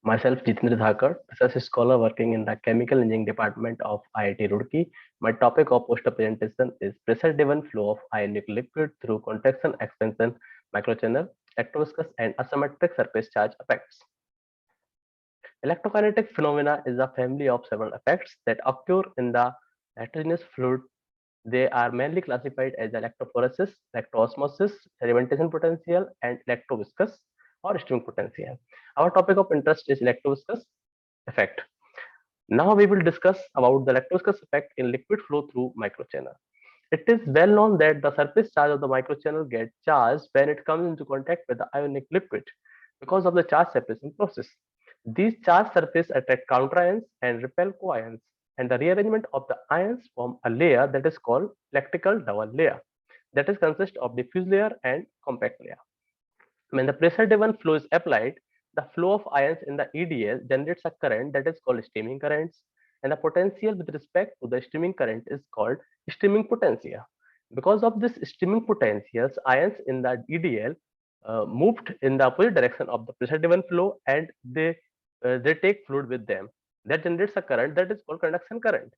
Myself, Jitendra Dhakar, research scholar working in the Chemical Engineering Department of IIT Roorkee. My topic of poster presentation is pressure-driven flow of ionic liquid through contraction, expansion, microchannel, electroviscous, and asymmetric surface charge effects. Electrokinetic phenomena is a family of several effects that occur in the heterogeneous fluid. They are mainly classified as electrophoresis, electroosmosis, sedimentation potential, and electroviscous or streaming potential. Our topic of interest is electroviscous effect. Now we will discuss about the electroviscous effect in liquid flow through microchannel. It is well known that the surface charge of the microchannel gets charged when it comes into contact with the ionic liquid because of the charge separation process. These charged surfaces attract counterions and repel coions, and the rearrangement of the ions form a layer that is called electrical double layer. That is consists of diffuse layer and compact layer. When the pressure-driven flow is applied, the flow of ions in the EDL generates a current that is called streaming currents, and the potential with respect to the streaming current is called streaming potential. Because of this streaming potentials, ions in the EDL moved in the opposite direction of the pressure-driven flow, and they take fluid with them. That generates a current that is called conduction current.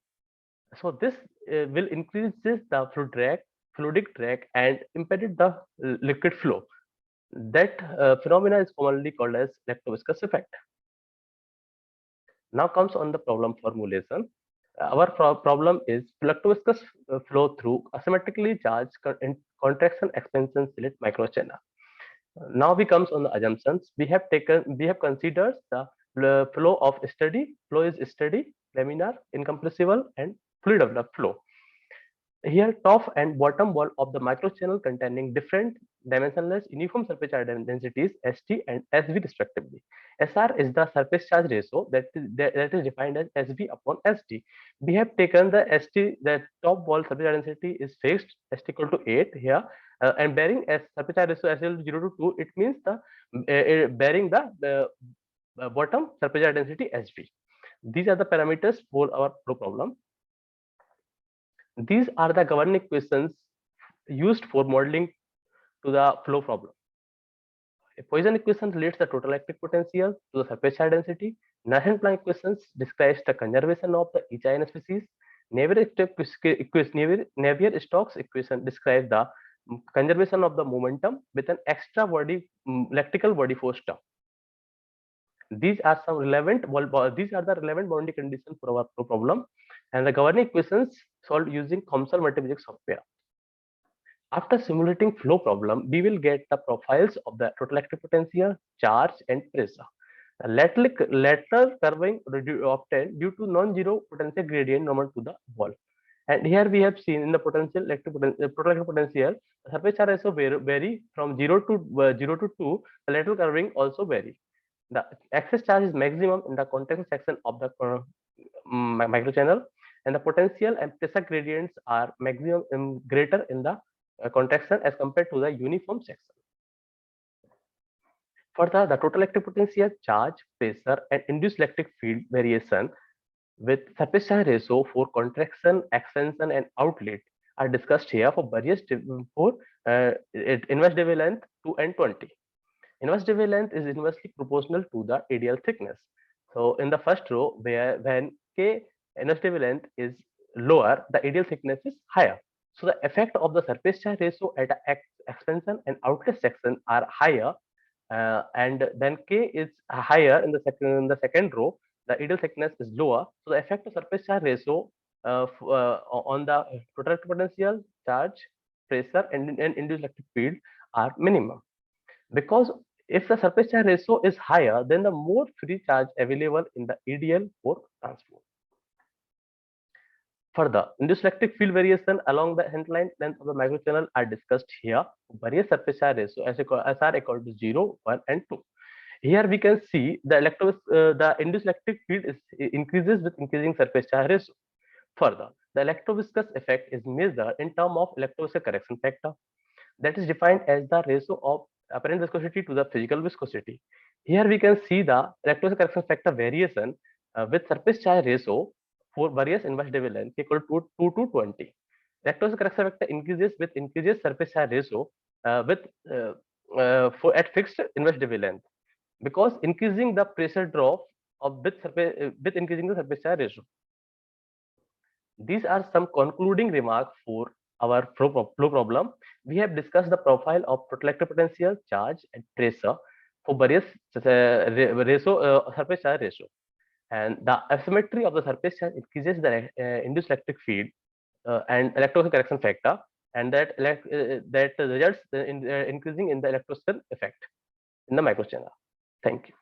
So this will increase the fluidic drag, and impeded the liquid flow. That phenomena is commonly called as electroviscous effect. Now comes on the problem formulation. Our problem is electroviscous flow through asymmetrically charged contraction expansion slit microchannel. Now we comes on the assumptions. We have considered the flow is steady, laminar, incompressible, and fluid developed flow. Here, top and bottom wall of the microchannel containing different dimensionless uniform surface charge densities ST and SV respectively. SR is the surface charge ratio that is defined as SV upon ST. We have taken the ST, the top wall surface charge density is fixed, ST equal to 8 here, and bearing as surface charge ratio SL 0 to 2, it means the bearing the bottom surface charge density SV. These are the parameters for our flow problem. These are the governing equations used for modeling to the flow problem. A Poisson equation relates the total electric potential to the surface charge density. Nash-Planck equations describes the conservation of the each ion species. Navier-Stokes equation describes the conservation of the momentum with an extra body electrical body force term. These are the relevant boundary conditions for our flow problem, and the governing equations solved using COMSOL multiphysics software. After simulating flow problem, we will get the profiles of the total electric potential, charge, and pressure. The lateral curving obtained due to non-zero potential gradient normal to the wall. And here we have seen in the total electric potential, the surface charge ratio vary from 0 to 2. The lateral curving also vary. The excess charge is maximum in the contraction section of the microchannel, and the potential and pressure gradients are maximum greater in the contraction as compared to the uniform section. Further, the total electric potential, charge, pressure, and induced electric field variation with surface charge ratio for contraction, expansion, and outlet are discussed here for various inverse Debye length 2 and 20. Inverse Debye length is inversely proportional to the ADL thickness. So in the first row, when K inverse Debye length is lower, the ADL thickness is higher. So the effect of the surface charge ratio at the expansion and outlet section are higher, and then K is higher in the second row. The ADL thickness is lower. So the effect of surface charge ratio on the total potential, charge, pressure, and induced electric field are minimum. Because if the surface charge ratio is higher, then the more free charge available in the ADL for transport. Further, induced electric field variation along the hinterland length of the microchannel are discussed here. Various surface charge ratio SR equal to 0, 1, and 2. Here we can see the induced electric field increases with increasing surface charge ratio. Further, the electroviscous effect is measured in terms of electroviscous correction factor, that is defined as the ratio of apparent viscosity to the physical viscosity. Here we can see the electroviscous correction factor variation with surface charge ratio for various inverse Debye length equal to 2 to 20. Electroviscous correction factor increases with increases surface charge ratio at fixed inverse Debye length. because increasing the pressure drop with increasing the surface charge ratio. These are some concluding remarks for our flow problem. We have discussed the profile of electric potential, charge, and pressure for various surface charge ratio. And the asymmetry of the surface charge increases the induced electric field and electrostatic correction factor, and that results in increasing in the electrostatic effect in the microchannel. Thank you.